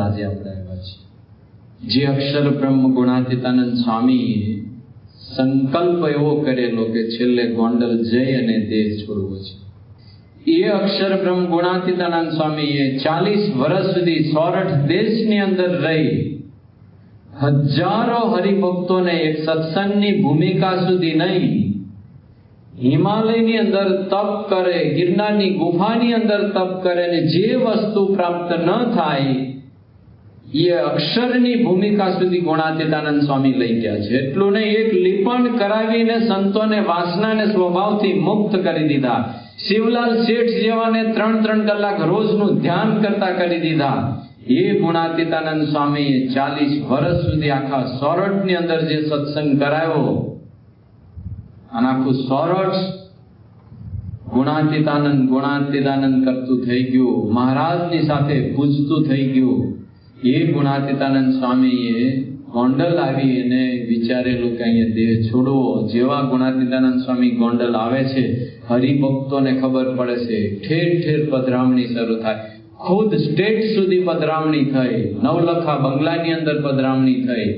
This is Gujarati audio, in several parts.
આજે આપણે આવ્યા છીએ. જે અક્ષર બ્રહ્મ ગુણાતીતાનંદ સ્વામીએ સંકલ્પ એવો કરેલો કે છેલ્લે ગોંડલ જઈ અને દેહ છોડવો છે. એ અક્ષર બ્રહ્મ ગુણાતીતાનંદ સ્વામીએ 40 વર્ષ સુધી સોરઠ દેશની અંદર રહી હજારો હરિભક્તોને એક સત્સંગની ભૂમિકા સુધી નહીં, હિમાલયની અંદર તપ કરે, ગિરનારની ગુફાની અંદર તપ કરે ને જે વસ્તુ પ્રાપ્ત ન થાય એ અક્ષરની ભૂમિકા સુધી ગુણાતીતાનંદ સ્વામી લઈ ગયા છે. એટલું નહીં, એક લીપણ કરાવીને સંતોને વાસનાને સ્વભાવથી મુક્ત કરી દીધા. શિવલાલ શેઠ જેવાને 3-3 કલાક રોજનું ધ્યાન કરતા કરી દીધા. એ ગુણાતીતાનંદ સ્વામીએ 40 વર્ષ સુધી આખા સોરઠની અંદર જે સત્સંગ કરાયો, અને આખું સોરઠ ગુણાતીતાનંદ કરતું થઈ ગયું, મહારાજની સાથે પૂજતું થઈ ગયું. એ ગુણાતીતાનંદ સ્વામીએ ગોંડલ આવી અને વિચારેલું કે અહીંયા દેહ છોડવો. જેવા ગુણાતીતાનંદ સ્વામી ગોંડલ આવે છે, હરિભક્તોને ખબર પડે છે, ઠેર ઠેર પધરામણી શરૂ થાય. ખુદ સ્ટેટ સુધી પધરામણી થઈ, નવલખા બંગલાની અંદર પધરામણી થઈ.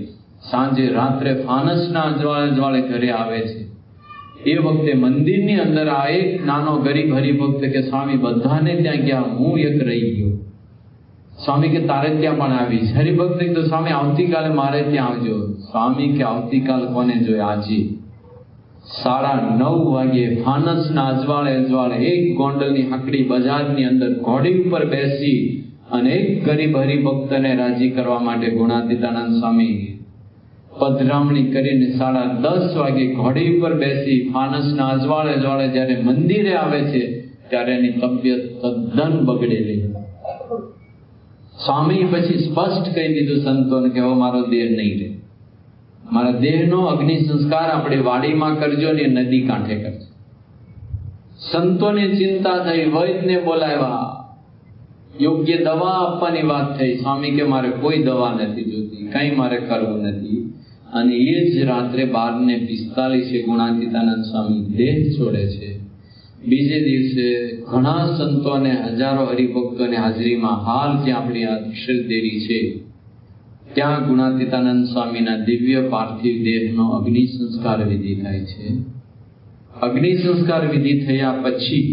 સાંજે રાત્રે ફાનસના જ્વાળે ઘરે આવે છે. એ વખતે મંદિરની અંદર આ એક નાનો ગરીબ હરિભક્ત કે સ્વામી બધાને ત્યાં ગયા, હું એક રહી ગયો. સ્વામી કે તારે ત્યાં પણ આવીશ. હરિભક્ત તો સ્વામી આવતીકાલે મારે ત્યાં આવજો. સ્વામી કે આવતીકાલ કોને જોઈએ? આજે 9:30 વાગ્યે ફાનસના અજવાળે એક ગોંડલની હાકડી બજારની અંદર ઘોડી ઉપર બેસી અને એક ગરીબ હરિભક્તને રાજી કરવા માટે ગુણાતીતાનંદ સ્વામી પધરામણી કરીને 10:30 વાગે ઘોડી ઉપર બેસી ફાનસના અજવાળે જ્યારે મંદિરે આવે છે ત્યારે એની તબિયત તદ્દન બગડેલી. સ્વામી પછી સ્પષ્ટ કહી દીધું સંતોને કે હવે મારો દેહ નહીં રહે, મારા દેહનો અગ્નિ સંસ્કાર આપણે વાડીમાં કરજો ને નદી કાંઠે કરજો. સંતોને ચિંતા થઈ, વૈદ્યને બોલાવ્યા, યોગ્ય દવા આપવાની વાત થઈ. સ્વામી કે મારે કોઈ દવા નથી જોતી, કંઈ મારે કરવું નથી. અને એ જ રાત્રે 12:45 ગુણાતીતાનંદ સ્વામી દેહ છોડે છે. બીજે દિવસે ઘણા સંતો અને હજારો હરિભક્તોની હાજરીમાં હાલ જ્યાં આપણી અક્ષરદેરી છે ત્યાં ગુણાતીતાનંદ સ્વામીના દિવ્ય પાર્થિવ દેહનો અગ્નિ સંસ્કાર વિધિ થાય છે. અગ્નિ સંસ્કાર વિધિ થયા પછી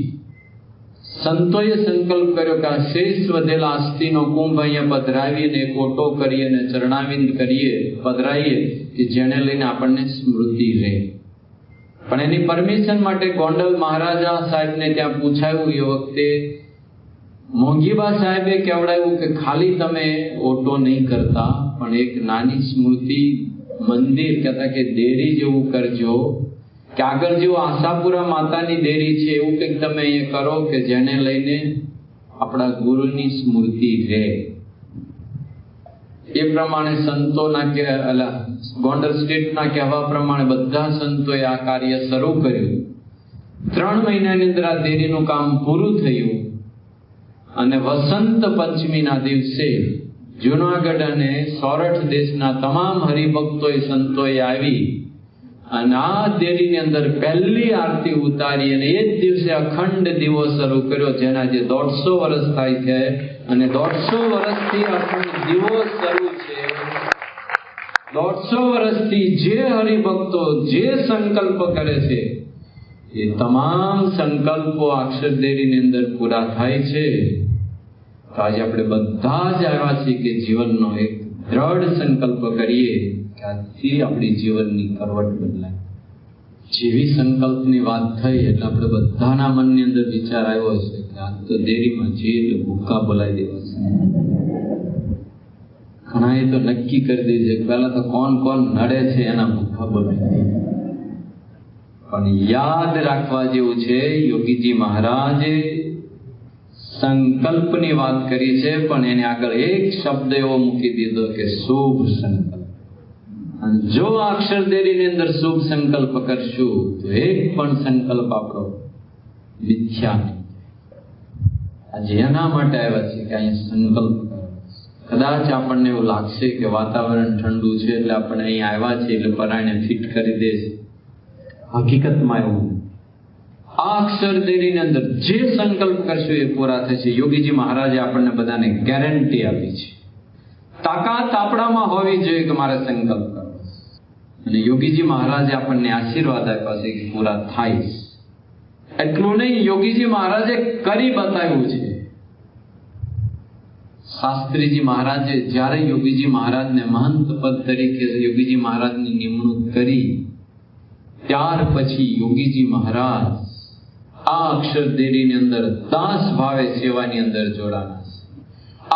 સંતોએ સંકલ્પ કર્યો કે આ શેષ વધેલા અસ્થિનો કુંભ અહીંયા પધરાવીને એક ઓટો કરીએ અને ચરણાવિંદ કરીએ, પધરાઈએ કે જેને લઈને આપણને સ્મૃતિ રહે. પણ એની પરમિશન માટે ગોંડલ મહારાજા સાહેબને ત્યાં પૂછાયું. એ વખતે મોંઘીબા સાહેબે કહેવડાવ્યું કે ખાલી તમે ઓટો નહીં કરતા, પણ એક નાની સ્મૃતિ મંદિર કહેતા કે દેરી જેવું કરજો, કે આગળ જેવું આશાપુરા માતાની દેરી છે એવું કંઈક તમે અહીંયા કરો કે જેને લઈને આપણા ગુરુની સ્મૃતિ રહે. એ પ્રમાણે સંતોના ગોંડલ સ્ટેટના કહેવા પ્રમાણે બધા સંતોએ આ કાર્ય શરૂ કર્યું. 3 મહિનાની અંદર આ દેરીનું કામ પૂરું થયું અને વસંત પંચમીના દિવસે જૂનાગઢ અને સોરઠ દેશના તમામ હરિભક્તોએ સંતોએ આવી અને આ દેરીની અંદર પહેલી આરતી ઉતારી અને એ જ દિવસે અખંડ દીવો શરૂ કર્યો, જેના જે 150 વર્ષ થાય છે. અને 150 વર્ષથી અખંડ દીવો શરૂ છે. 150 વર્ષથી જે હરિભક્તો જે સંકલ્પ કરે છે એ તમામ સંકલ્પો અક્ષરદેરીની અંદર પૂરા થાય છે. તો આજે આપણે બધા જ આવ્યા છીએ કે જીવનનો એક દ્રઢ સંકલ્પ કરીએ કે આજથી આપણી જીવનની કરવટ બદલાય. જેવી સંકલ્પની વાત થઈ એટલે આપણે બધાના મનની અંદર વિચાર આવ્યો છે કે આજ તો દેરીમાં જઈએ એટલે ભૂક્કા બોલાવી દેવા છે. ઘણા એ તો નક્કી કરી દીધું છે કે પહેલા તો કોણ નડે છે એના ભૂક્કા બોલાવી. પણ યાદ રાખવા જેવું છે, યોગીજી મહારાજે સંકલ્પની વાત કરી છે, પણ એને આગળ એક શબ્દ એવો મૂકી દીધો કે શુભ સંકલ્પ. અને જો આ અક્ષરદેરીની અંદર શુભ સંકલ્પ કરશું તો એક પણ સંકલ્પ આપણો મિથ્યા નહીં. આજે એના માટે આવ્યા છે કે અહીંયા સંકલ્પ કરો. કદાચ આપણને એવું લાગશે કે વાતાવરણ ઠંડુ છે એટલે આપણે અહીંયા આવ્યા છે એટલે પરાયણે ફિટ કરી દેશે. હકીકતમાં એવું નથી. આ અક્ષરદેરીની અંદર જે સંકલ્પ કરશું એ પૂરા થશે. યોગીજી મહારાજે આપણને બધાને ગેરંટી આપી છે. તાકાત આપણામાં હોવી જોઈએ કે મારે સંકલ્પ કરવો. અને યોગીજી મહારાજે આપણને આશીર્વાદ આપ્યા છે કે પૂરા થાય. એટલું નહીં, યોગીજી મહારાજે કરી બતાવ્યું છે. શાસ્ત્રીજી મહારાજે જ્યારે યોગીજી મહારાજને મહંત પદ તરીકે યોગીજી મહારાજની નિમણૂક કરી, ત્યાર પછી યોગીજી મહારાજ આ અક્ષરદેરીની અંદર દાસ ભાવે સેવાની અંદર જોડાના છે.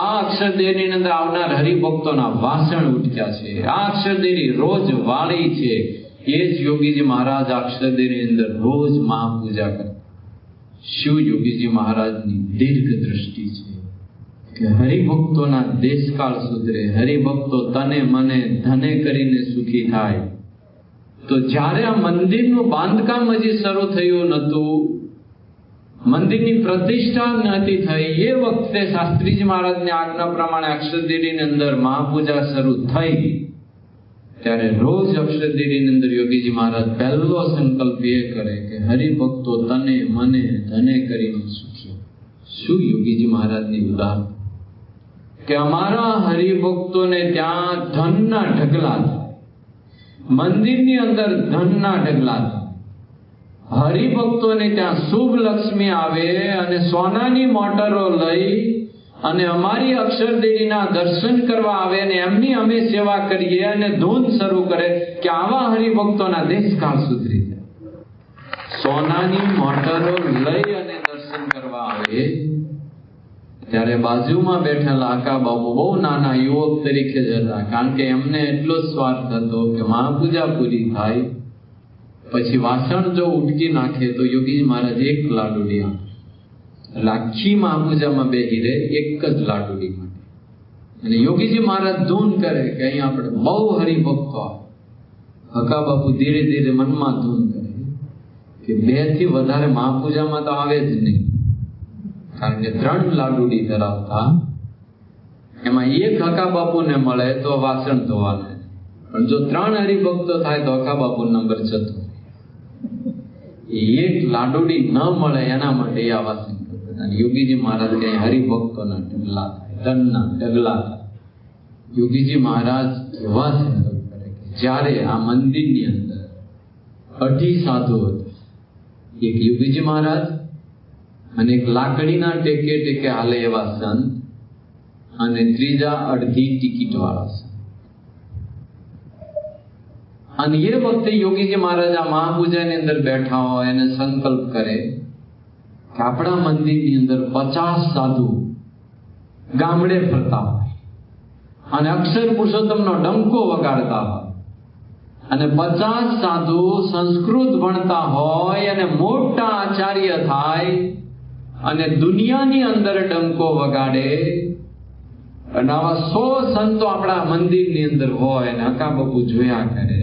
આ અક્ષરદેરીની અંદર આવનાર હરિભક્તોના વાસણ ઉઠ્યા છે. આ અક્ષરદેરી રોજ વાળી છે. એ જ યોગીજી મહારાજ આ અક્ષરદેરીની અંદર રોજ મહાપૂજા કરે. શું યોગીજી મહારાજની દીર્ઘ દ્રષ્ટિ છે કે હરિભક્તોના દેશકાળ સુધરે, હરિભક્તો તને મને ધને કરીને સુખી થાય. તો જ્યારે આ મંદિરનું બાંધકામ હજી શરૂ થયું નતું, મંદિરની પ્રતિષ્ઠા નથી થઈ, એ વખતે શાસ્ત્રીજી મહારાજની આજ્ઞા પ્રમાણે અક્ષરદેરીની અંદર મહાપૂજા શરૂ થઈ. ત્યારે રોજ અક્ષરદેરીની અંદર યોગીજી મહારાજ પહેલો સંકલ્પ એ કરે કે હરિભક્તો તને મને ધને કરીને સુખી. શું યોગીજી મહારાજની ઉદાહરણ કે અમારા હરિભક્તોને ત્યાં ધનના ઢગલા થાય, મંદિરની અંદર ધનના ઢગલા થાય. હરિભક્તોને ત્યાં શુભ લક્ષ્મી આવે અને સોનાની મોટરો લઈ અને અમારી અક્ષરદેરીના દર્શન કરવા આવે અને એમની અમે સેવા કરીએ અને ધૂન શરૂ કરે કે આવા હરિભક્તોના દેશકાળ સુધરી જાય. સોનાની મોટરો લઈ અને દર્શન કરવા આવે ત્યારે બાજુમાં બેઠેલા આકા બાબુ બહુ નાના યુવક તરીકે જ હતા. કારણ કે એમને એટલો જ સ્વાર્થ હતો કે મહાપૂજા પૂરી થાય પછી વાસણ જો ઉટકી નાખે તો યોગીજી મહારાજ એક લાડુડી આપે. એટલે આખી મહાપૂજામાં બેહી રહે એક જ લાડુડી માટે. અને યોગીજી મહારાજ ધૂન કરે કે અહીંયા આપણે બહુ હરિભક્તો આવે. હકા બાપુ ધીરે ધીરે મનમાં ધૂન કરે કે 2 થી વધારે મહાપૂજામાં તો આવે જ નહીં. કારણ કે 3 લાડુડી ધરાવતા એમાં એક હકા બાપુને મળે તો વાસણ ધોવાના, પણ જો 3 હરિભક્તો થાય તો હકા બાપુ નંબર જતો. એક લાડુડી ન મળે એના માટે આ વાસણ કરે. અને યોગીજી મહારાજ કે હરિભક્તોના ઢગલા થાય, ધનના ઢગલા થાય. યોગીજી મહારાજ એવા સંકલ્પ કરે કે જ્યારે આ મંદિરની અંદર 2 સાધુ હતા, એક યોગીજી મહારાજ અને એક લાકડીના ટેકે ટેકે હાલે એવા સંત, અને ત્રીજા અડધી ટિકિટ વાળા સંત. અને એ વખતે યોગીજી મહારાજ આ મહાપૂજાની અંદર બેઠા હોય અને સંકલ્પ કરે કે આપણા મંદિરની અંદર 50 સાધુ ગામડે ફરતા હોય અને અક્ષર પુરુષોત્તમનો ડંકો વગાડતા હોય, અને 50 સાધુ સંસ્કૃત ભણતા હોય અને મોટા આચાર્ય થાય અને દુનિયાની અંદર ડંકો વગાડે. અને આવા 100 સંતો આપણા મંદિરની અંદર હોય અને હકા બાપુ જોયા કરે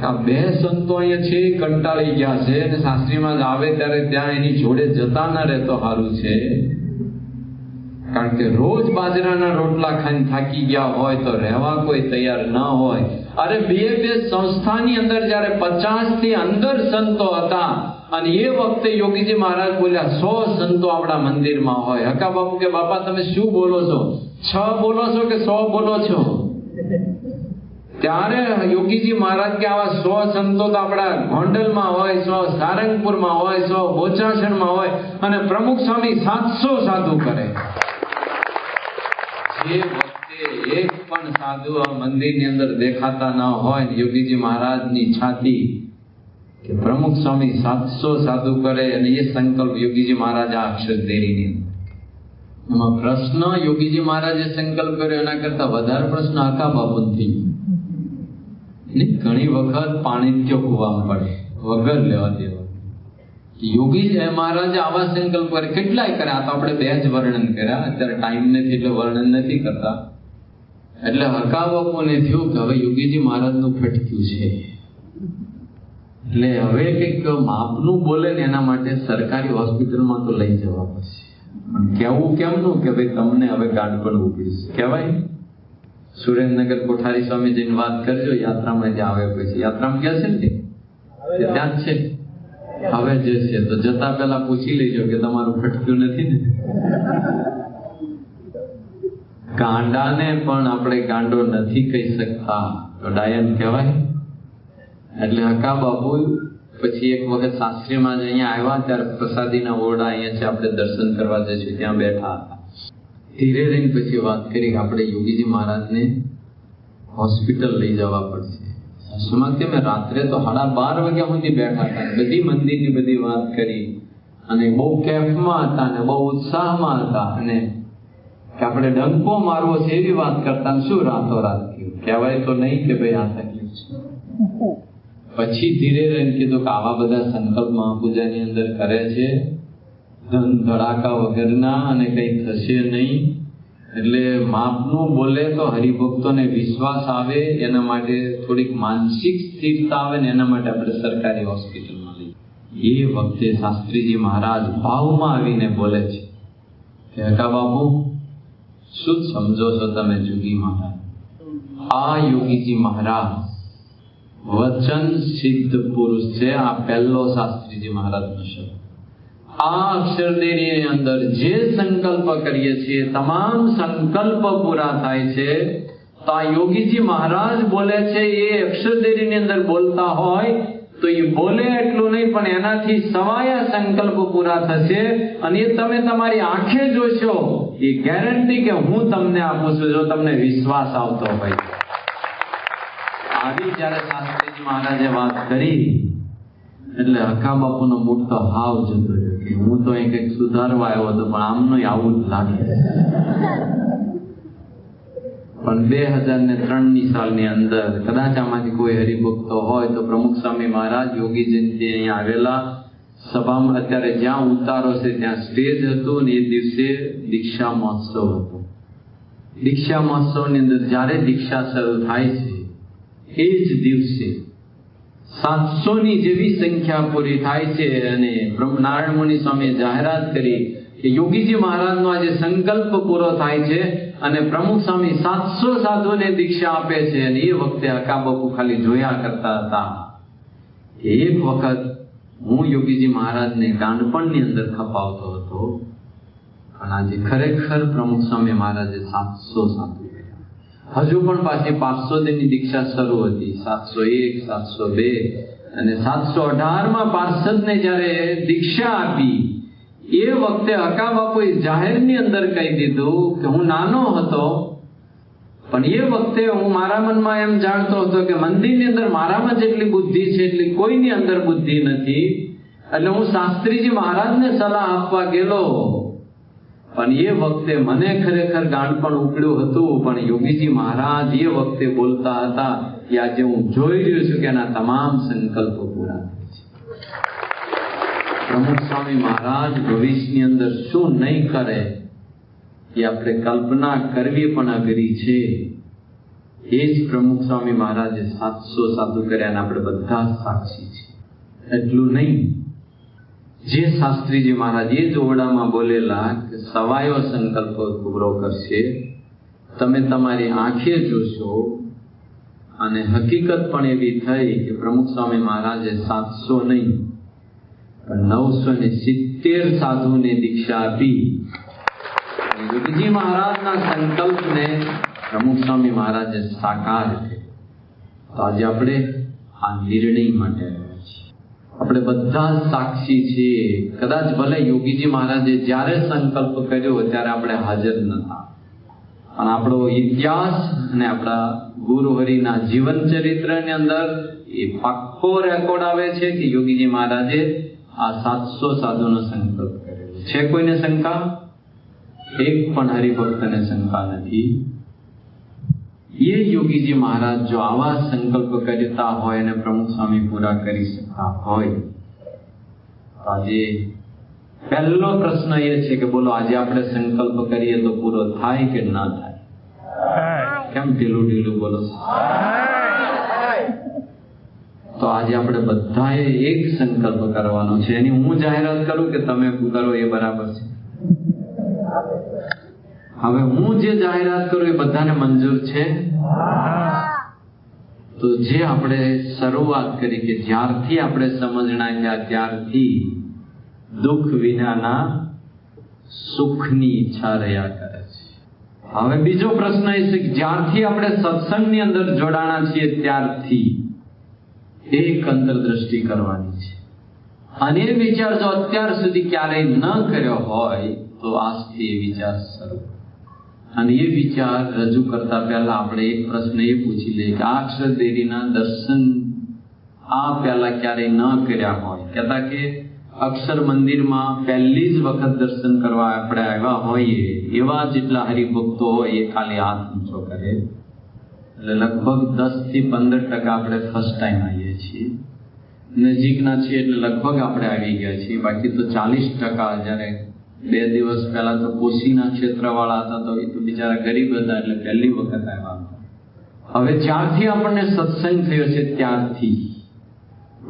આ 2 સંતો અહીંયા છે, કંટાળી ગયા છે અને શાસ્ત્રીમાં જ આવે ત્યારે ત્યાં એની જોડે જતા ન રહેતો સારું છે. કારણ કે રોજ બાજરાના રોટલા ખાઈને થાકી ગયા હોય તો રહેવા કોઈ તૈયાર ન હોય. અરે 2 સંસ્થાની અંદર જયારે 50 થી અંદર સંતો હતા અને એ વખતે યોગીજી મહારાજ બોલ્યા 100 સંતો આપણા મંદિરમાં હોય. હકા બાપુ કે બાપા તમે શું બોલો છો, 6 બોલો છો કે 100 બોલો છો? ત્યારે યોગીજી મહારાજ કે આવા 100 સંતો તો આપણા ગોંડલમાં હોય, 100 સારંગપુરમાં હોય, 100 બોચાસણમાં હોય, અને પ્રમુખ સ્વામી 700 સાધુ કરે. જે વખતે એક પણ સાધુ આ મંદિરની અંદર દેખાતા ન હોય, યોગીજી મહારાજની છાતી કે પ્રમુખ સ્વામી 700 સાધુ કરે. અને એ સંકલ્પ યોગીજી મહારાજ આ અક્ષરદેરીની અંદર. એમાં પ્રશ્ન યોગીજી મહારાજે સંકલ્પ કર્યો એના કરતા વધારે પ્રશ્ન હકા બાપુ થઈ ગયો. ઘણી વખત પાણી કૂવામાં પડે વગર લેવા દેવા. યોગીજી મહારાજે આવા સંકલ્પ કરે, કેટલાય કરે. આ તો આપણે 2 જ વર્ણન કર્યા, અત્યારે ટાઈમ નથી એટલે વર્ણન નથી કરતા. એટલે હકા બાપુને થયું કે હવે યોગીજી મહારાજનું ફટક્યું છે, એટલે હવે કંઈક માપનું બોલે ને એના માટે સરકારી હોસ્પિટલમાં તો લઈ જવા પડશે. પણ કેવું કેમનું કે ભાઈ તમને હવે ગાંડપણ ઉપડ્યું છે કહેવાય. સુરેન્દ્રનગર કોઠારી સ્વામીજીની વાત કરજો, યાત્રામાં જ્યાં આવે પછી યાત્રામાં ગયા છે ને ત્યાં જ છે. હવે જે છે તો જતા પહેલા પૂછી લેજો કે તમારું ફટક્યું નથી ને. ગાંડાને પણ આપણે ગાંડો નથી કહી શકતા તો ડાયન કહેવાય. એટલે હકા બાપુ પછી એક વખત શાસ્ત્રીમાં જ અહીંયા આવ્યા ત્યારે પ્રસાદીના ઓરડા અહીંયા છે, આપણે દર્શન કરવા જઈશું, ત્યાં બેઠા હતા. ધીરે રહીને પછી વાત કરી કે આપણે યોગીજી મહારાજને હોસ્પિટલ લઈ જવા પડશે. સાસુમાં કે મેં રાત્રે તો 12:30 વાગ્યા સુધી બેઠા હતા, બધી મંદિરની બધી વાત કરી અને બહુ કેફમાં હતા અને બહુ ઉત્સાહમાં હતા અને કે આપણે ડંકો મારવો છે એવી વાત કરતા, શું રાતોરાત થયું? કહેવાય તો નહીં કે ભાઈ આ તકલીફ છે. પછી ધીરે રહીને કીધું કે આવા બધા સંકલ્પ મહાપૂજાની અંદર કરે છે, ધન ધડાકા વગરના, અને કઈ થશે નહીં. એટલે માપનું બોલે તો હરિભક્તોને વિશ્વાસ આવે, એના માટે થોડીક માનસિક સ્થિરતા આવે ને એના માટે આપણે સરકારી હોસ્પિટલમાં લઈએ. એ વખતે શાસ્ત્રીજી મહારાજ ભાવમાં આવીને બોલે છે કે હકા બાપુ શું સમજો છો તમે? જોગી મહારાજ, આ યોગીજી મહારાજ વચન સિદ્ધ પુરુષ છે. આ પહેલો શાસ્ત્રીજી મહારાજનો શબ્દ. આ અક્ષરદેહની અંદર જે સંકલ્પ કરીએ છીએ તમામ સંકલ્પ પૂરા થાય છે. તો આ યોગીજી મહારાજ બોલે છે, એ અક્ષરદેહની અંદર બોલતા હોય તો એ બોલે એટલું નહીં પણ એનાથી સવાયા સંકલ્પ પૂરા થશે. અને એ તમે તમારી આંખે જોશો, એ ગેરંટી કે હું તમને આપું છું, જો તમને વિશ્વાસ આવતો હોય. આવી જયારે શાસ્ત્રીજી મહારાજે વાત કરી એટલે હકા બાપુનો મૂડ તો હાવ જતો રહ્યો કે હું તો અહીં કંઈક સુધારવા આવ્યો હતો, પણ આમનો આવું જ લાગે. પણ 2003ની સાલની અંદર કદાચ આમાંથી કોઈ હરિભક્તો હોય તો પ્રમુખ સ્વામી મહારાજ યોગી જયંતિ અહીંયા આવેલા સભામાં. અત્યારે જ્યાં ઉતારો છે ત્યાં સ્ટેજ હતું અને એ દિવસે દીક્ષા મહોત્સવ હતો. દીક્ષા મહોત્સવની અંદર જ્યારે દીક્ષા શરૂ થાય છે એ જ દિવસે 700ની જેવી સંખ્યા પૂરી થાય છે. અને નારાયણ મુનિ સ્વામીએ જાહેરાત કરી કે યોગીજી મહારાજનો આજે સંકલ્પ પૂરો થાય છે અને પ્રમુખ સ્વામી 700 સાધુને દીક્ષા આપે છે. અને એ વખતે હકા બાપુ ખાલી જોયા કરતા હતા. એક વખત હું યોગીજી મહારાજને ગાંડપણની અંદર ખપાવતો હતો, પણ આજે ખરેખર પ્રમુખ સ્વામી મહારાજે 700 સાધુ. હજુ પણ પાછી 500 દિનની દીક્ષા શરૂ હતી. 701, 702 અને 718માં પાર્ષદને જ્યારે દીક્ષા આપી એ વખતે હકા બાપુએ જાહેરની અંદર કહી દીધું કે હું નાનો હતો, પણ એ વખતે હું મારા મનમાં એમ જાણતો હતો કે મંદિરની અંદર મારામાં જેટલી બુદ્ધિ છે એટલી કોઈની અંદર બુદ્ધિ નથી. એટલે હું શાસ્ત્રીજી મહારાજને સલાહ આપવા ગયેલો, પણ એ વખતે મને ખરેખર ગાંડપણ ઉપડ્યું હતું. પણ યોગીજી મહારાજ એ વખતે બોલતા હતા કે આજે હું જોઈ રહ્યો છું કે એના તમામ સંકલ્પો પૂરા થાય છે. પ્રમુખ સ્વામી મહારાજ ભવિષ્યની અંદર શું નહીં કરે એ આપણે કલ્પના કરવી પણ અઘરી છે. એ જ પ્રમુખ સ્વામી મહારાજે 700 સાધુ કર્યા અને આપણે બધા સાક્ષી છે. એટલું નહીં, જે શાસ્ત્રીજી મહારાજ એ જ ઓરડામાં બોલેલા કે સવાયો સંકલ્પ પૂરો કરશે, તમે તમારી આંખે જોશો. અને હકીકત પણ એવી થઈ કે પ્રમુખ સ્વામી મહારાજે 700 નહીં પણ 970 સાધુને દીક્ષા આપી. યોગીજી મહારાજના સંકલ્પને પ્રમુખ સ્વામી મહારાજે સાકાર કર્યો. તો આજે આપણે આ નિર્ણય માટે આપણે બધા સાક્ષી છીએ. કદાચ ભલે યોગીજી મહારાજે જ્યારે સંકલ્પ કર્યો ત્યારે આપણે હાજર નતા, પણ આપણો ઇતિહાસ અને આપણા ગુરુ હરિના જીવન ચરિત્રની અંદર એ પાક્કો રેકોર્ડ આવે છે કે યોગીજી મહારાજે આ 700 સાધુનો સંકલ્પ કરેલો છે. કોઈને શંકા? એક પણ હરિભક્તને શંકા નથી. એ યોગીજી મહારાજ જો આવા સંકલ્પ કરતા હોય અને પ્રમુખ સ્વામી પૂરા કરી શકતા હોય, આજે પહેલો પ્રશ્ન એ છે કે બોલો આજે આપણે સંકલ્પ કરીએ તો પૂરો થાય કે ના થાય? કેમ ઢીલું ઢીલું બોલો? તો આજે આપણે બધાએ એક સંકલ્પ કરવાનો છે. એની હું જાહેરાત કરું કે તમે કરો એ બરાબર છે? હવે હું જે જાહેરાત કરું એ બધાને મંજૂર છે? તો જે આપણે શરૂઆત કરી કે જ્યારથી આપણે સમજણા થયા ત્યારથી દુઃખ વિનાના સુખની ઈચ્છા રહ્યા કરે છે. હવે બીજો પ્રશ્ન એ છે કે જ્યારથી આપણે સત્સંગની અંદર જોડાણા છીએ ત્યારથી એક અંતરદ્રષ્ટિ કરવાની છે, અને એ વિચાર જો અત્યાર સુધી ક્યારેય ન કર્યો હોય તો આજથી એ વિચાર શરૂ. અને એ વિચાર રજૂ કરતા પહેલા આપણે એક પ્રશ્ન એ પૂછી લઈએ કે આ અક્ષરદેરીના દર્શન આ પહેલા ક્યારેય ન કર્યા હોય, કહેતા કે અક્ષર મંદિરમાં પહેલી જ વખત દર્શન કરવા આપણે આવ્યા હોઈએ એવા જેટલા હરિભક્તો હોય એ ખાલી હાથ ઊંચો કરે. એટલે લગભગ 10 થી 15% આપણે ફર્સ્ટ ટાઈમ આવીએ છીએ, નજીકના છીએ એટલે લગભગ આપણે આવી ગયા છીએ. બાકી તો 40% જયારે 2 દિવસ પહેલા તો કોશીના ક્ષેત્રવાળા હતા તો એ તો બિચારા ગરીબ હતા એટલે પહેલી વખત આવ્યા. હવે જ્યારથી આપણને સત્સંગ થયો છે ત્યારથી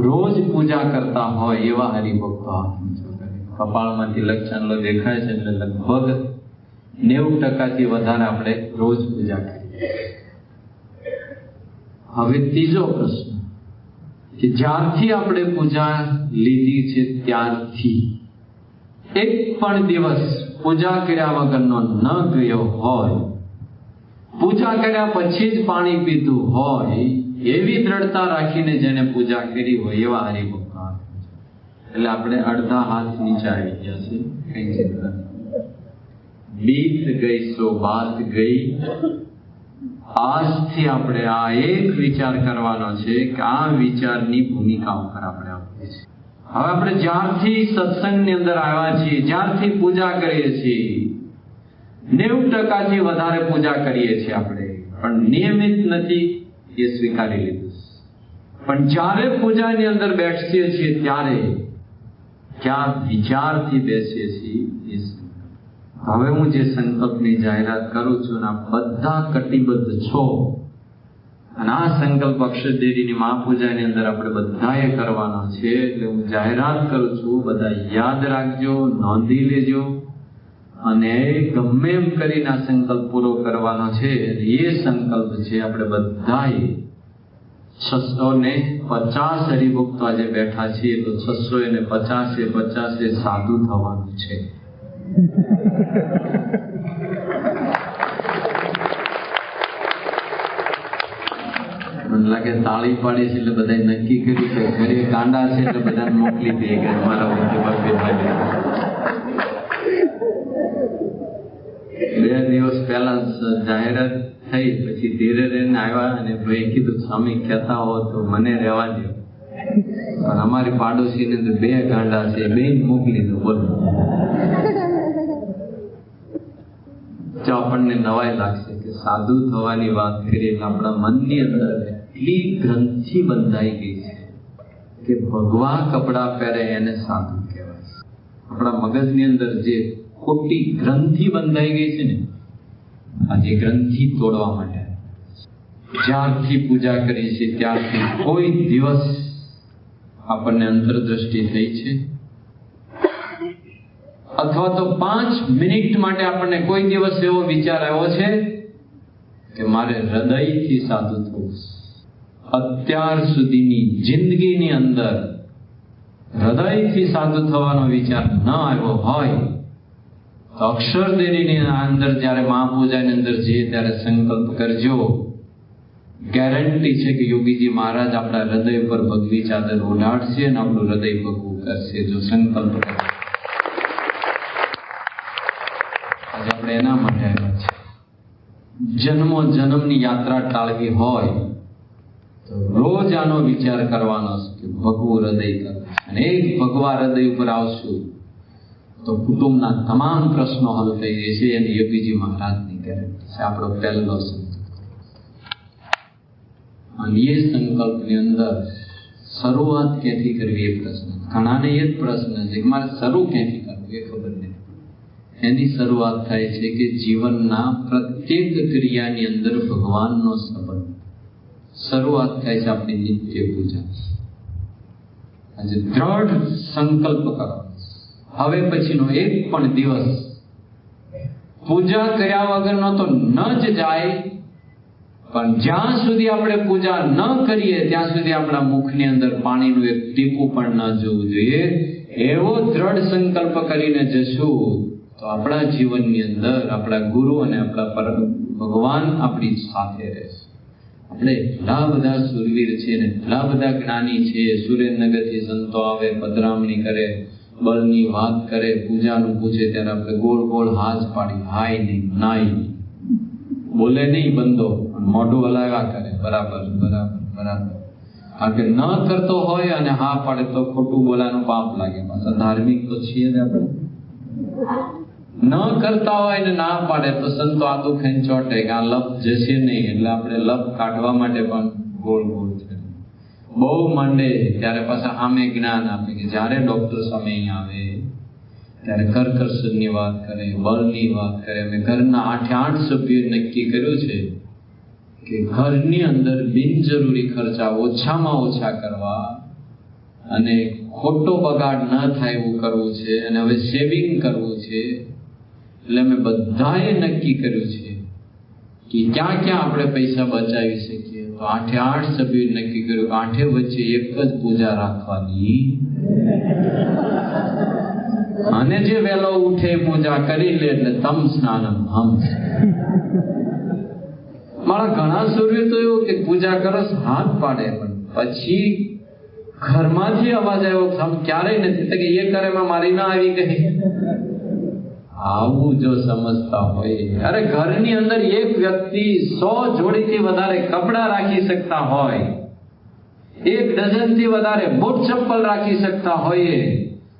રોજ પૂજા કરતા હોય એવા હરિભક્તો હાથ ઊંચો કરે. કપાળમાંથી લક્ષણો દેખાય છે એટલે લગભગ 90% થી વધારે આપણે રોજ પૂજા કરીએ. હવે ત્રીજો પ્રશ્ન કે જ્યારથી આપણે પૂજા લીધી છે ત્યારથી એક પણ દિવસ પૂજા કર્યા વગરનો ન ગયો હોય, પૂજા કર્યા પછી જ પાણી પીતું હોય એવી દ્રઢતા રાખીને જેને પૂજા કરી હોય એવા હરિભક્તો. એટલે આપણે અડધા હાથ નીચે આવી ગયા છે. કઈ ચિંતા નહીં. બીત ગઈ સો બાત ગઈ. આજથી આપણે આ એક વિચાર કરવાનો છે કે આ વિચારની ભૂમિકા ઉપર આપણે આપીએ છીએ. હવે આપણે જ્યારથી સત્સંગની અંદર આવ્યા છીએ, જ્યારથી પૂજા કરીએ છીએ, 90% થી વધારે પૂજા કરીએ છીએ આપણે, પણ નિયમિત નથી એ સ્વીકારી લીધું. પણ જ્યારે પૂજાની અંદર બેસીએ છીએ ત્યારે ક્યાં વિચારથી બેસીએ છીએ એ. હવે હું જે સંકલ્પની જાહેરાત કરું છું ને બધા કટિબદ્ધ છો, અને આ સંકલ્પ અક્ષરદેરીની મહાપૂજાની અંદર આપણે બધાએ કરવાનો છે. એટલે હું જાહેરાત કરું છું, બધા યાદ રાખજો, નોંધી લેજો, અને ગમે એમ કરીને આ સંકલ્પ પૂરો કરવાનો છે. એ સંકલ્પ છે આપણે બધાએ 650 હરિભક્તો આજે બેઠા છીએ તો 650 સાધુ થવાનું છે. મને લાગે તાળી પાડી છે એટલે બધા નક્કી કર્યું કે ઘરે ગાંડા છે એટલે બધાને મોકલી દે કે મારા ઉદ્યોગ 2 દિવસ પહેલા જાહેરાત થઈ, પછી ધીરે રહીને આવ્યા અને ભાઈ કીધું સ્વામી કહેતા હો તો મને રહેવા દો, પણ અમારી પાડોશીને તો 2 ગાંડા છે, 2 મોકલી દો. બોલો, જો આપણને નવાઈ લાગશે કે સાધુ થવાની વાત કરીએ એટલે આપણા મનની અંદર એટલી ગ્રંથિ બંધાઈ ગઈ છે કે ભગવા કપડા પહેરે એને સાધુ કહેવાય. આપણા મગજની અંદર જે ખોટી ગ્રંથિ બંધાઈ ગઈ છે ને, આ જે ગ્રંથિ તોડવા માટે જ્યારથી પૂજા કરી છે ત્યારથી કોઈ દિવસ આપણને અંતરદ્રષ્ટિ થઈ છે, અથવા તો 5 મિનિટ માટે આપણને કોઈ દિવસ એવો વિચાર આવ્યો છે કે મારે હૃદયથી સાધુ થવું? અત્યાર સુધીની જિંદગીની અંદર હૃદયથી સાધુ થવાનો વિચાર ન આવ્યો હોય તો અક્ષરદેરીની અંદર જ્યારે મહાપૂજાની અંદર જઈએ ત્યારે સંકલ્પ કરજો. ગેરંટી છે કે યોગીજી મહારાજ આપણા હૃદય પર ભગવી ચાદર ઓઢાડશે અને આપણું હૃદય ભગવું કરશે જો સંકલ્પ કરશે. આજે આપણે એના માટે આવ્યા છે. જન્મો જન્મની યાત્રા ટાળવી હોય તો રોજ આનો વિચાર કરવાનો છે કે ભગવું હૃદય કરવું, અને એક ભગવા હૃદય ઉપર આવશું તો કુટુંબના તમામ પ્રશ્નો હલ થઈ જશે. એની યોગીજી મહારાજની ગેરંટી છે. આપણો પહેલો સંકલ્પ. અને એ સંકલ્પની અંદર શરૂઆત ક્યાંથી કરવી એ પ્રશ્ન. ઘણાને એ જ પ્રશ્ન છે કે મારે શરૂ ક્યાંથી કરવું એ ખબર નથી. એની શરૂઆત થાય છે કે જીવનના પ્રત્યેક ક્રિયાની અંદર ભગવાનનો સંબંધ. શરૂઆત થાય છે આપણી નિત્ય પૂજા. આજે દ્રઢ સંકલ્પ કરો, હવે પછીનો એક પણ દિવસ પૂજા કર્યા વગરનો તો ન જ જાય, પણ જ્યાં સુધી આપણે પૂજા ન કરીએ ત્યાં સુધી આપણા મુખની અંદર પાણીનું એક ટીપું પણ ન જોવું જોઈએ. એવો દ્રઢ સંકલ્પ કરીને જશું તો તો આપણા જીવનની અંદર આપણા ગુરુ અને આપણા પરમ ભગવાન આપણી સાથે રહેશે. આપણે એટલા બધા સુરવીર છે ને એટલા બધા જ્ઞાની છે. સુરેન્દ્રનગરથી સંતો આવે, પધરામણી કરે, બળની વાત કરે, પૂજાનું પૂછે ત્યારે આપણે ગોળ ગોળ હાથ પાડી, હાય નહીં, નાય નહીં, બોલે નહીં બંધો, મોઢું હલાવ્યા કરે, બરાબર બરાબર બરાબર. કારણ કે ન કરતો હોય અને હા પાડે તો ખોટું બોલાનું પાપ લાગે. પાછા ધાર્મિક તો છીએ જ આપણે. ન કરતા હોય ને ના પાડે તો સંતો આદુ ખેંચોટે કે આ લપ જશે નહીં, એટલે આપણે લપ કાઢવા માટે પણ ગોળ ગોળ છે. બહુ માંડે ત્યારે પાછા સામે જ્ઞાન આપે કે જ્યારે ડોક્ટર સામે અહીં આવે ત્યારે કર્કશની વાત કરે, બળની વાત કરે. અમે ઘરના 8 સભ્યોએ નક્કી કર્યું છે કે ઘરની અંદર બિનજરૂરી ખર્ચા ઓછામાં ઓછા કરવા અને ખોટો બગાડ ન થાય એવું કરવું છે. અને હવે સેવિંગ કરવું છે. એટલે અમે બધાએ નક્કી કર્યું છે કે ક્યાં ક્યાં આપણે પૈસા બચાવી શકીએ. તો 8 સભ્યોએ નક્કી કર્યું કે 8 વચ્ચે એક જ પૂજા રાખવાની, અને જે વહેલો ઉઠે પૂજા કરી લે એટલે તમ સ્નાનમ હમ. મારા ઘણા સૂર્ય તો એવું કે પૂજા કરસ, હાથ પાડે, પણ પછી ઘરમાંથી અવાજ આવ્યો હમ ક્યારેય નથી તો કે એ કરે મારી ના આવી ગઈ. આવું જો સમજતા હોય, અરે ઘરની અંદર એક વ્યક્તિ 100 જોડીથી વધારે કપડા રાખી શકતા હોય, 1 ડઝનથી વધારે બૂટ ચપ્પલ રાખી શકતા હોઈએ,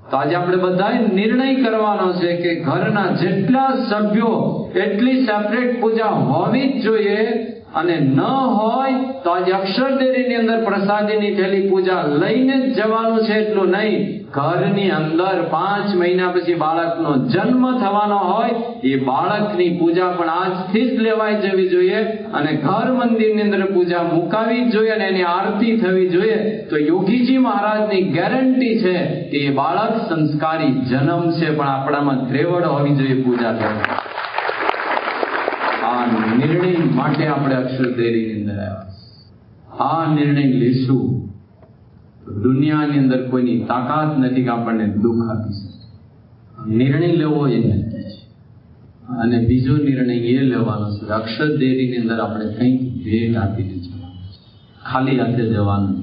તો આજે આપણે બધાએ નિર્ણય કરવાનો છે કે ઘરના જેટલા સભ્યો એટલી સેપરેટ પૂજા હોવી જ જોઈએ. અને ન હોય તો આજે અક્ષરદેરીની અંદર પ્રસાદીની થેલી પૂજા લઈને જ જવાનું છે. એટલું નહીં, ઘરની અંદર 5 મહિના પછી બાળકનો જન્મ થવાનો હોય, એ બાળકની પૂજા પણ આજથી જ લેવાઈ જવી જોઈએ. અને ઘર મંદિરની અંદર પૂજા મુકાવી જ જોઈએ અને એની આરતી થવી જોઈએ. તો યોગીજી મહારાજની ગેરંટી છે કે એ બાળક સંસ્કારી જન્મ છે, પણ આપણામાં ત્રેવડ હોવી જોઈએ પૂજા થવી. આ નિર્ણય માટે આપણે અક્ષરદેરીની અંદર આવ્યા. આ નિર્ણય લેશું દુનિયાની અંદર કોઈની તાકાત નથી કે આપણને દુઃખ આપી શકે. નિર્ણય લેવો એ નક્કી છે. અને બીજો નિર્ણય એ લેવાનો છે કે અક્ષરદેરીની અંદર આપણે કંઈક ભેટ આપીને જવાનું, ખાલી હાથે જવાનું.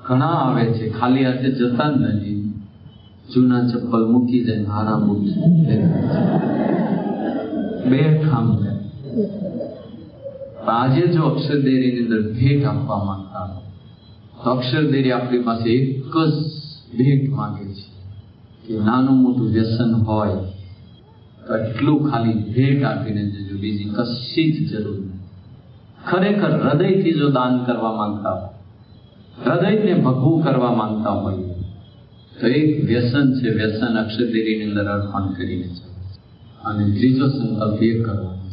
ઘણા આવે છે ખાલી હાથે જતા જ નથી, જૂના ચપ્પલ મૂકી જાય, હારા બૂટ બે કામ કરે. આજે જો અક્ષરદેરીની અંદર ભેટ આપવા માંગતા હોય તો અક્ષરદેરી આપણી પાસે એક જ ભેટ માંગે છે કે નાનું મોટું વ્યસન હોય તો એટલું ખાલી ભેટ આપીને જજો, બીજી કશી જ જરૂર નથી. ખરેખર હૃદયથી જો દાન કરવા માંગતા હોય, હૃદયને ભગવું કરવા માંગતા હોય તો એક વ્યસન છે, વ્યસન અક્ષરદેરીની અંદર અર્પણ કરીને છે. અને ત્રીજો સંકલ્પ એ કરવાનો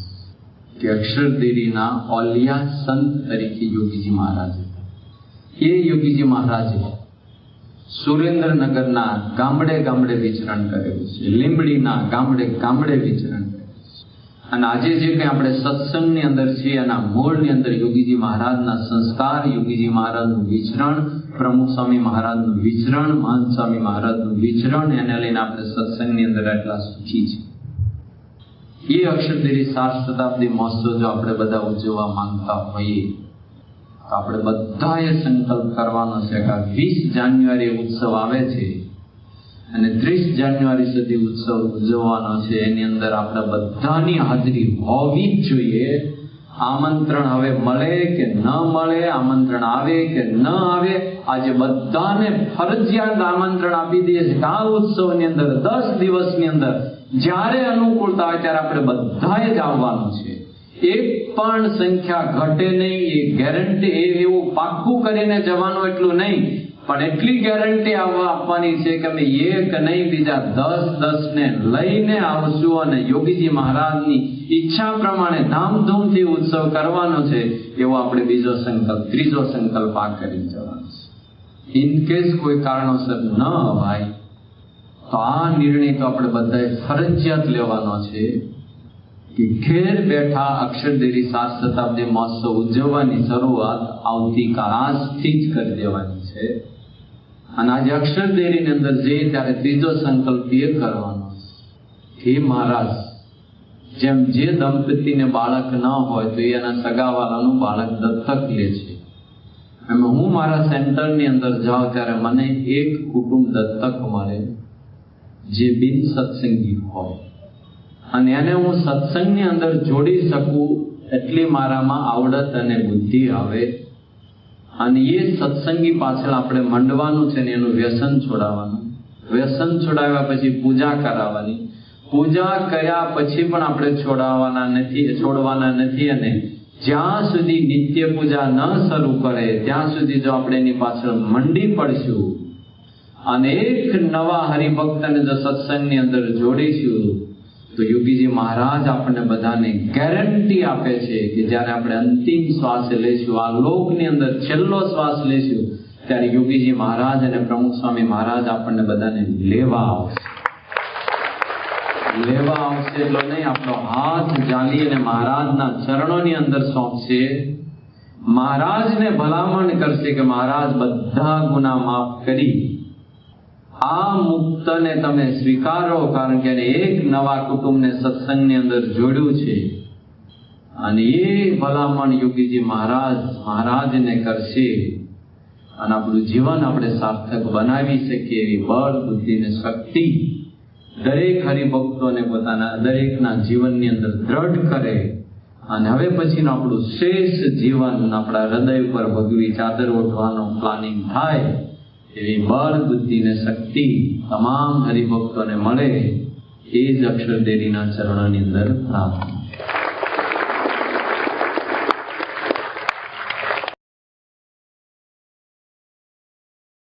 કે અક્ષરદેરીના ઓલિયા સંત તરીકે યોગીજી મહારાજ હતા. એ યોગીજી મહારાજે સુરેન્દ્રનગરના ગામડે ગામડે વિચરણ કરેલું છે, લીંબડીના ગામડે ગામડે વિચરણ કરેલું છે. અને આજે જે કંઈ આપણે સત્સંગની અંદર છીએ એના મૂળની અંદર યોગીજી મહારાજના સંસ્કાર, યોગીજી મહારાજનું વિચરણ, પ્રમુખ સ્વામી મહારાજનું વિચરણ, મહંત સ્વામી મહારાજનું વિચરણ, એને લઈને આપણે સત્સંગની અંદર એટલા સુખી છીએ. એ અક્ષરદેરી 7 શતાબ્દી મહોત્સવ જો આપણે બધા ઉજવવા માંગતા હોઈએ તો આપણે બધાએ સંકલ્પ કરવાનો છે કે 20 જાન્યુઆરી ઉત્સવ આવે છે અને 30 જાન્યુઆરી સુધી ઉત્સવ ઉજવવાનો છે. એની અંદર આપણે બધાની હાજરી હોવી જ જોઈએ. આમંત્રણ હવે મળે કે ન મળે, આમંત્રણ આવે કે ન આવે, આજે બધાને ફરજિયાત આમંત્રણ આપી દઈએ છીએ કે આ ઉત્સવની અંદર 10 દિવસની અંદર જ્યારે અનુકૂળતા હોય ત્યારે આપણે બધાએ જ આવવાનું છે. એક પણ સંખ્યા ઘટે નહીં, એ ગેરંટી, એવું પાક્કું કરીને જવાનું એટલું નહીં, પણ એટલી ગેરંટી આપવાની છે કે અમે એક નહીં બીજા 10 ને લઈને આવશું અને યોગીજી મહારાજની ઈચ્છા પ્રમાણે ધામધૂમથી ઉત્સવ કરવાનો છે. એવો આપણે બીજો સંકલ્પ, ત્રીજો સંકલ્પ આ કરી જવાનો છે. ઇનકેસ કોઈ કારણોસર ન અવાય તો આ નિર્ણય તો આપણે બધાએ ફરજિયાત લેવાનો છે કે ઘેર બેઠા અક્ષરદેરી 7 શતાબ્દી મહોત્સવ ઉજવવાની શરૂઆત આવતીકાલ આજથી જ કરી દેવાની છે. અને આજે અક્ષરદેરીની અંદર જઈએ ત્યારે ત્રીજો સંકલ્પ એ કરવાનો હે મહારાજ, જેમ જે દંપતીને બાળક ન હોય તો એના સગાવાલાનું બાળક દત્તક લે છે, એમ હું મારા સેન્ટરની અંદર જાઉં ત્યારે મને એક કુટુંબ દત્તક મળે જે બિન સત્સંગી હોય અને એને હું સત્સંગની અંદર જોડી શકું એટલી મારામાં આવડત અને બુદ્ધિ આવે અને એ સત્સંગી પાછળ આપણે મંડવાનું છે ને એનું વ્યસન છોડાવવાનું. વ્યસન છોડાવ્યા પછી પૂજા કરાવવાની. પૂજા કર્યા પછી પણ આપણે છોડવાના નથી અને જ્યાં સુધી નિત્ય પૂજા ન શરૂ કરે ત્યાં સુધી જો આપણે એની પાછળ મંડી પડશું અને એક નવા હરિભક્તને જો સત્સંગની અંદર જોડીશું તો યોગીજી મહારાજ આપણને બધાને ગેરંટી આપે છે કે જ્યારે આપણે અંતિમ શ્વાસ લઈશું, આ લોકની અંદર છેલ્લો શ્વાસ લઈશું, ત્યારે યોગીજી મહારાજ અને પ્રમુખ સ્વામી મહારાજ આપણને બધાને લેવા આવશે. એટલો નહીં, આપણો હાથ જાલી અને મહારાજના ચરણોની અંદર સોંપશે. મહારાજને ભલામણ કરશે કે મહારાજ બધા ગુના માફ કરી આ મુક્તને તમે સ્વીકારો, કારણ કે એક નવા કુટુંબને સત્સંગની અંદર જોડ્યું છે. અને એ ભલામણ યોગીજી મહારાજને કરશે અને આપણું જીવન આપણે સાર્થક બનાવી શકીએ એવી બળ, બુદ્ધિ ને શક્તિ દરેક હરિભક્તોને પોતાના દરેકના જીવનની અંદર દ્રઢ કરે અને હવે પછીનું આપણું શેષ જીવન આપણા હૃદય ઉપર ભગવી ચાદર ઓઢવાનો પ્લાનિંગ થાય એવી બળ, બુદ્ધિ ને શક્તિ તમામ હરિભક્તોને મળે એ જ અક્ષરદેરીના ચરણોની અંદર પ્રાર્થના.